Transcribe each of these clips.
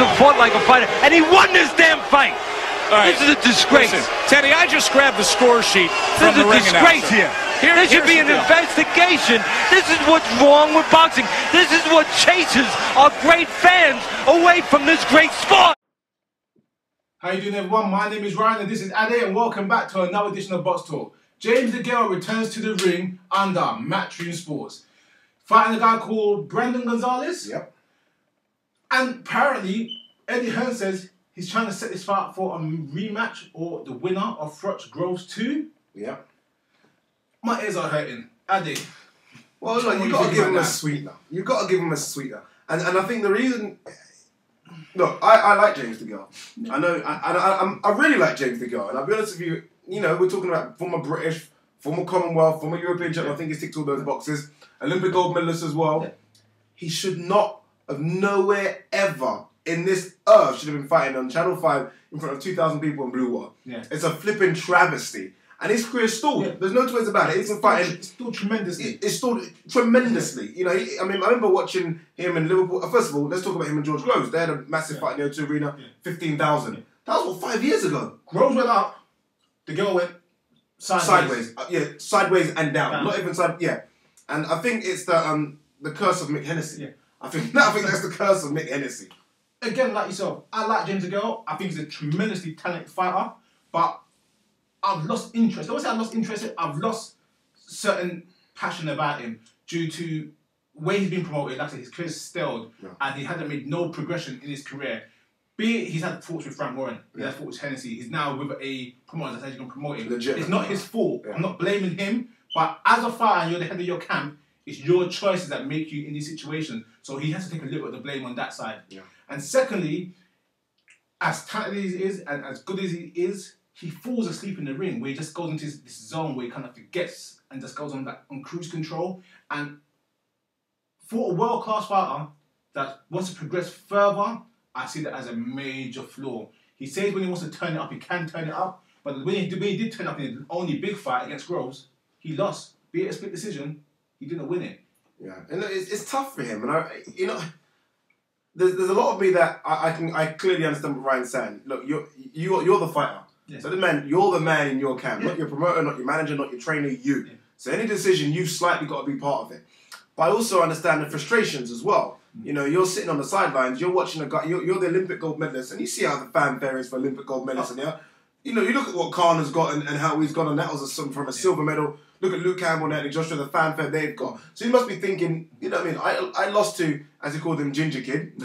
have fought like a fighter, and he won this damn fight. Right. This is a disgrace. Listen, Teddy, I just grabbed the score sheet from This is the a ring disgrace announcer. here. There should be an investigation. This is what's wrong with boxing. This is what chases our great fans away from this great sport. How you doing, everyone? My name is Ryan and this is Ade, and welcome back to another edition of BoxTalk. James Degale returns to the ring under Matchroom Sports, fighting a guy called Brandon Gonzales. Yep. And apparently, Eddie Hearn says he's trying to set this fight up for a rematch or the winner of Froch Groves 2. Yep. My ears are hurting. Ade. Well, look, you've got to give him a sweetener. You've got to give him a sweetener. And I think the reason... Look, I like James Degale. I know, I really like James Degale. And I'll be honest with you, you know, we're talking about former British, former Commonwealth, former European champion. I think he's ticked all those boxes. Olympic gold medalist as well. Yeah. He should not have nowhere ever in this earth should have been fighting on Channel 5 in front of 2,000 people in Blue Water. Yeah. It's a flipping travesty. And his career stalled. Yeah. There's no two ways about it. He's been fighting. It's stalled tremendously. It's stalled tremendously. You know, I mean, I remember watching him in Liverpool. First of all, let's talk about him and George Groves. They had a massive fight in the O2 Arena, 15,000. Yeah. That was, what, 5 years ago? Groves went up, Degale went sideways. Sideways and down. Not even side, And I think it's the curse of Mick Hennessy. Yeah. I think that's the curse of Mick Hennessy. Again, like yourself, I like James Degale. I think he's a tremendously talented fighter, but I've lost interest. I won't say I've lost interest. I've lost certain passion about him due to where he's been promoted. Like I said, his career's stalled, and he hasn't made no progression in his career. Be it he's had thoughts with Frank Warren, he had thoughts with Hennessy. He's now with a promoter that's actually going to promote him. It's not his fault. I'm not blaming him, but as a fighter, and you're the head of your camp. It's your choices that make you in these situations. So he has to take a little bit of the blame on that side. Yeah. And secondly, as talented as he is and as good as he is, he falls asleep in the ring where he just goes into this zone where he kind of forgets and just goes on cruise control. And for a world-class fighter that wants to progress further, I see that as a major flaw. He says when he wants to turn it up, he can turn it up. But when he did turn it up in the only big fight against Groves, he lost. Be it a split decision, he didn't win it. Yeah, and it's tough for him. And there's a lot of me that I clearly understand what Ryan's saying. Look, you're the fighter. Yeah. So you're the man in your camp, not your promoter, not your manager, not your trainer. You. Yeah. So any decision, you've slightly got to be part of it. But I also understand the frustrations as well. You know, you're sitting on the sidelines, you're watching a guy. You're the Olympic gold medalist, and you see how the fanfare is for Olympic gold medalists. And you know, you look at what Khan has got and how he's gone, and that was from a silver medal. Look at Luke Campbell and Anthony Joshua, the fanfare they've got. So you must be thinking, you know what I mean? I lost to, as he called him, Ginger Kid,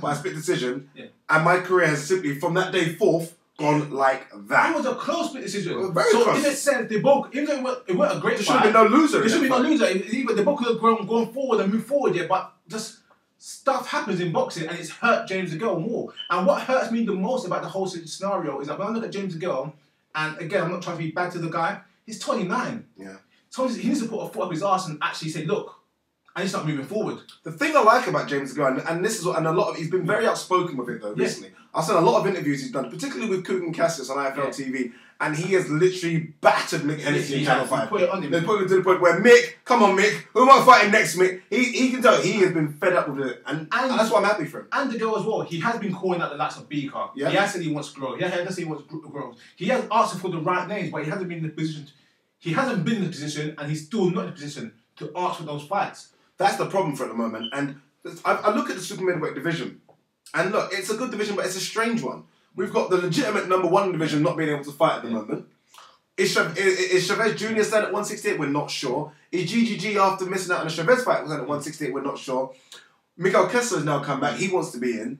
by a split decision. Yeah. And my career has simply, from that day forth, gone like that. It was a close split decision. Very close. In a sense, they both, even though it weren't a great fight. There should have been no loser. There should be no loser. Either they both could have gone forward and moved forward, but just stuff happens in boxing and it's hurt James Degale more. And what hurts me the most about the whole scenario is that when I look at James Degale, and again, I'm not trying to be bad to the guy, he's 29. Yeah. So he needs to put a foot up his arse and actually say, look, I need to start moving forward. The thing I like about James Degale, and this is what, and a lot of, he's been very outspoken with it though recently. I've seen a lot of interviews he's done, particularly with Kugan Cassius on IFL TV, and he has literally battered Mick Hennessy in Channel 5. They put him to the point where Mick, come on Mick, who am I fighting next, Mick? He can tell he has been fed up with it, and that's why I'm happy for him. And Degale as well, he has been calling out the likes of Beaker. Yeah. He has said he wants growth. He has said he wants growth. He has asked for the right names, but he hasn't been in the position. He hasn't been in the position, and he's still not in the position to ask for those fights. That's the problem for at the moment. And I look at the super middleweight division, and look, it's a good division, but it's a strange one. We've got the legitimate #1 division not being able to fight at the moment. Is Chavez Jr. stand at 168? We're not sure. Is GGG, after missing out on a Chavez fight, was at 168? We're not sure. Miguel Kessler has now come back. He wants to be in.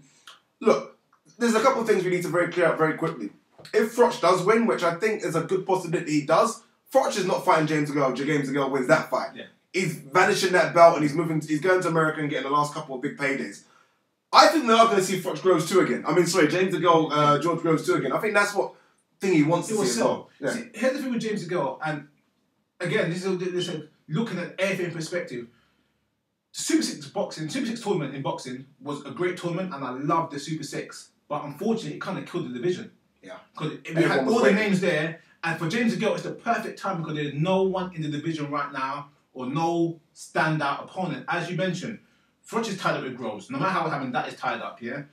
Look, there's a couple of things we need to clear up very quickly. If Froch does win, which I think is a good possibility he does, Froch is not fighting James Degale. James Degale wins that fight. Yeah. He's vanishing that belt and he's going to America and getting the last couple of big paydays. I think they are going to see Froch Groves 2 again. I mean, sorry, James Degale, George Groves 2 again. I think that's what thing he wants to see as well. Yeah. See, here's the thing with James Degale, and again, this is looking at everything in perspective. Super 6 boxing, Super 6 tournament in boxing was a great tournament, and I loved the Super 6. But unfortunately, it kind of killed the division. Yeah. Because we had all the names there, and for James Degale, it's the perfect time because there's no one in the division right now or no standout opponent. As you mentioned, Froch is tied up with Groves. No matter how it happened, that is tied up, yeah?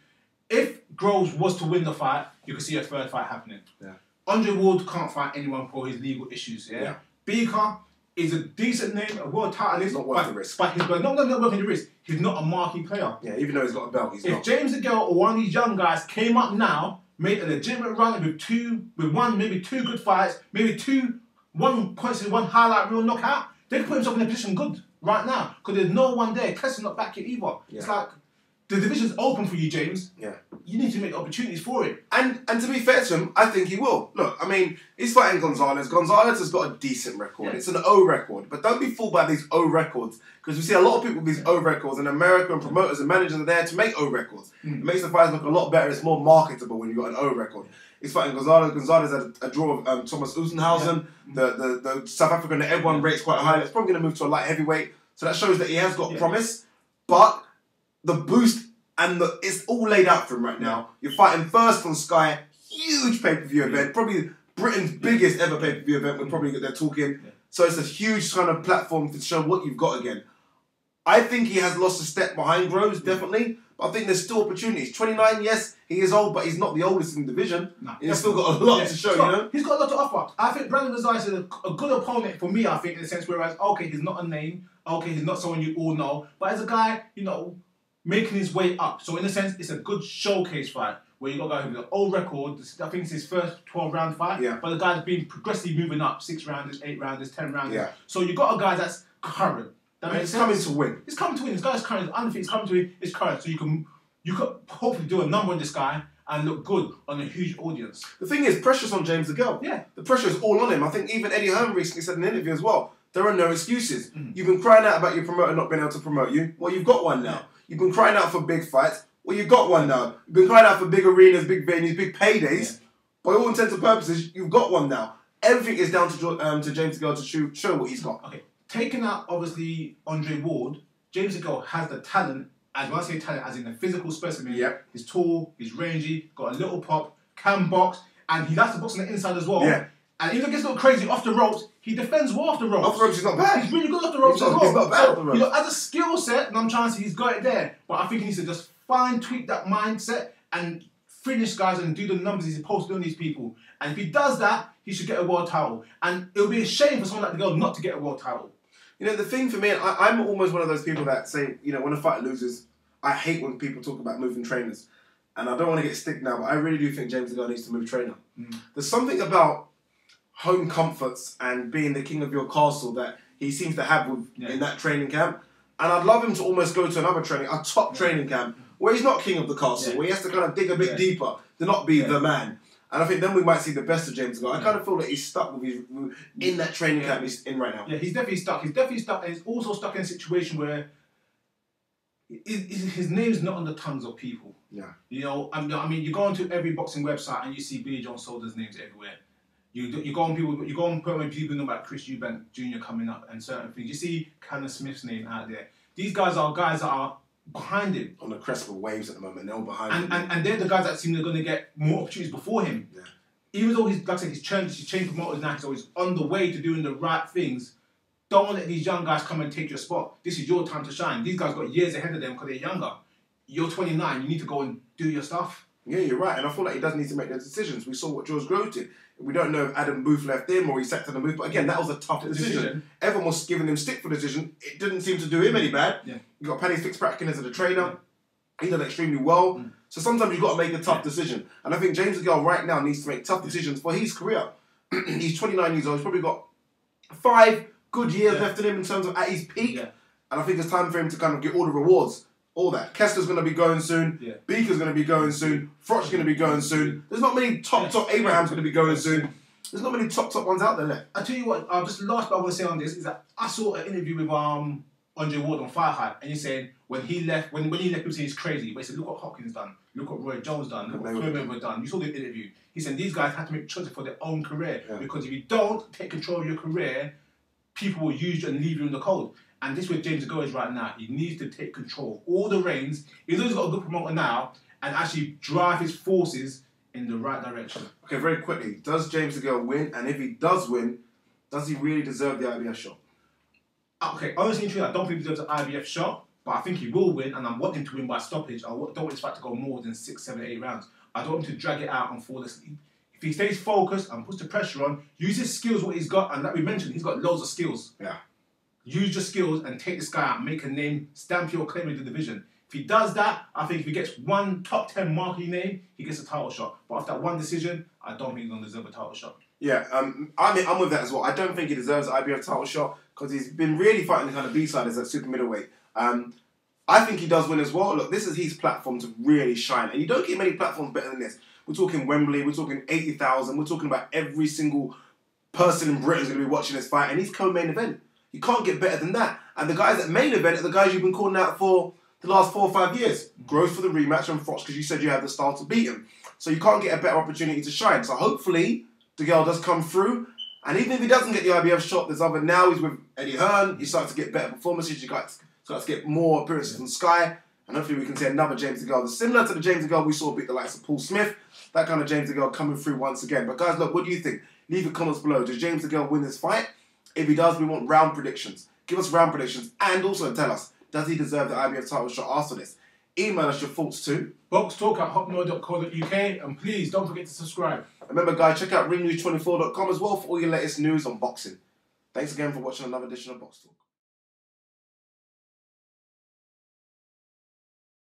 if Groves was to win the fight, you could see a third fight happening. Yeah. Andre Ward can't fight anyone for his legal issues. Yeah. Beaker is a decent name, a world titlist. Not worth the risk. But he's not worth the risk. He's not a marquee player. Yeah, even though he's got a belt, he's not. If James Degale or one of these young guys came up now, made a legitimate run with one, maybe two good fights, maybe one highlight reel knockout, they could put himself in a position good right now because there's no one there. Kessler's not back yet either. Yeah. It's like the division's open for you, James. Yeah. You need to make opportunities for it. And to be fair to him, I think he will. Look, I mean, he's fighting Gonzales. Gonzales has got a decent record. Yeah. It's an O record. But don't be fooled by these O records because we see a lot of people with these O records and American promoters and managers are there to make O records. It makes the fights look a lot better. It's more marketable when you've got an O record. He's fighting Gonzales. Gonzales had a draw of Thomas Usenhausen, the South African that everyone rates quite highly. It's probably going to move to a light heavyweight. So that shows that he has got promise. But the boost and it's all laid out for him right now. You're fighting first on Sky, huge pay-per-view event, probably Britain's biggest ever pay-per-view event. We're probably they're talking. So it's a huge kind of platform to show what you've got again. I think he has lost a step behind Groves, definitely. But I think there's still opportunities. 29, yes, he is old, but he's not the oldest in the division. No, he's still got a lot to show, you know? He's got a lot to offer. I think Brandon Gonzales is a good opponent for me, I think, in the sense whereas, okay, he's not a name, okay, he's not someone you all know, but as a guy, you know, making his way up. So in a sense, it's a good showcase fight where you got a guy with an old record. I think it's his first 12-round fight, but the guy's been progressively moving up, 6 rounders, 8 rounders, 10 rounders. Yeah. So you got a guy that's current. That makes sense. Coming to win. He's coming to win. This guy's current. He's undefeated. He's coming to win. It's current. So you could hopefully do a number on this guy and look good on a huge audience. The thing is, pressure's on James Degale. Yeah. The pressure is all on him. I think even Eddie Hearn recently said in an interview as well, there are no excuses. You've been crying out about your promoter not being able to promote you. Well, you've got one now. You've been crying out for big fights. Well, you've got one now. You've been crying out for big arenas, big venues, big paydays. Yeah. By all intents and purposes, you've got one now. Everything is down to James Degale to show what he's got. Okay. Taking out, obviously, Andre Ward, James Degale has the talent, as when I say talent, as in the physical specimen. Yep. He's tall, he's rangy, got a little pop, can box, and he likes to box on the inside as well. Yeah. And even if it gets a little crazy off the ropes, he defends well off the ropes. Off the ropes, he's not bad. He's really good off the ropes as well. He's not bad off the ropes. You know, as a skill set, and I'm trying to say he's got it there, but I think he needs to just tweak that mindset and finish guys and do the numbers he's supposed to do on these people. And if he does that, he should get a world title. And it would be a shame for someone like Degale not to get a world title. You know, the thing for me, I'm almost one of those people that say, you know, when a fighter loses, I hate when people talk about moving trainers. And I don't want to get stick now, but I really do think James Degale needs to move trainer. There's something about home comforts and being the king of your castle that he seems to have in that training camp. And I'd love him to almost go to another a top training camp, where he's not king of the castle, where he has to kind of dig a bit deeper to not be the man. And I think then we might see the best of James Degale. I kind of feel that he's stuck in that training camp he's in right now. Yeah, he's definitely stuck. He's definitely stuck, and he's also stuck in a situation where his name's not on the tongues of people. Yeah. You know, I mean, you go onto every boxing website and you see Billy Joe Soldier's names everywhere. You go on people know about Chris Eubank Jr. coming up and certain things. You see Cannon Smith's name out there. These guys are guys that are behind him. On the crest of waves at the moment, they're all behind him. And they're the guys that seem they're going to get more opportunities before him. Yeah. Even though he's, like I said, he's changed promoters now, so he's on the way to doing the right things. Don't let these young guys come and take your spot. This is your time to shine. These guys got years ahead of them because they're younger. You're 29, you need to go and do your stuff. Yeah, you're right. And I feel like he does need to make those decisions. We saw what George Groves did. We don't know if Adam Booth left him or he sacked Adam Booth. But again, that was a tough decision. Everyone was giving him stick for the decision. It didn't seem to do him any bad. Yeah. You got Paddy Fitzpatrick as a trainer. Yeah. He done extremely well. So sometimes you've got to make a tough decision. And I think James Degale right now needs to make tough decisions for his career. He's 29 years old. He's probably got 5 good years left in him in terms of at his peak. Yeah. And I think it's time for him to kind of get all the rewards. All that. Kessler's going to be going soon. Yeah. Beaker's going to be going soon. Froch's going to be going soon. There's not many top. Abraham's going to be going soon. There's not many top ones out there left. I tell you what, just last bit I want to say on this is that I saw an interview with Andre Ward on Fire Hype, and he said when he left, people say he's crazy, but he said, look what Hopkins done, look what Roy Jones done, look what Mayweather done. You saw the interview. He said these guys have to make choices for their own career because if you don't take control of your career, people will use you and leave you in the cold. And this is where James Degale is right now. He needs to take control of all the reins. He's got a good promoter now and actually drive his forces in the right direction. Okay, very quickly. Does James Degale win? And if he does win, does he really deserve the IBF shot? Okay, honestly and truly, I don't think he deserves an IBF shot. but I think he will win, and I want him to win by stoppage. I don't want his fight to go more than 6, 7, 8 rounds. I don't want him to drag it out and fall asleep. If he stays focused and puts the pressure on, use his skills, what he's got, and like we mentioned, he's got loads of skills. Yeah. Use your skills and take this guy out, make a name, stamp your claim in the division. If he does that, I think if he gets one top 10 marquee name, he gets a title shot. But after that one decision, I don't think he's going to deserve a title shot. Yeah, I'm with that as well. I don't think he deserves an IBF title shot because he's been really fighting the kind of B-siders at super middleweight. I think he does win as well. Look, this is his platform to really shine. And you don't get many platforms better than this. We're talking Wembley, we're talking 80,000, we're talking about every single person in Britain is going to be watching this fight, and he's co-main event. You can't get better than that. And the guys at main event are the guys you've been calling out for the last 4 or 5 years. Growth for the rematch and Fox because you said you had the style to beat him. So you can't get a better opportunity to shine. So hopefully Degale does come through. And even if he doesn't get the IBF shot, there's other. Now he's with Eddie Hearn. You start to get better performances. You start to get more appearances on Sky. And hopefully we can see another James Degale that's similar to the James Degale we saw beat the likes of Paul Smith. That kind of James Degale coming through once again. But guys, look, what do you think? Leave your comments below. Does James Degale win this fight? If he does, we want round predictions. Give us round predictions and also tell us, does he deserve the IBF title shot after this? Email us your thoughts too. BoxTalk@hotmail.co.uk, and please don't forget to subscribe. Remember guys, check out ringnews24.com as well for all your latest news on boxing. Thanks again for watching another edition of Box Talk.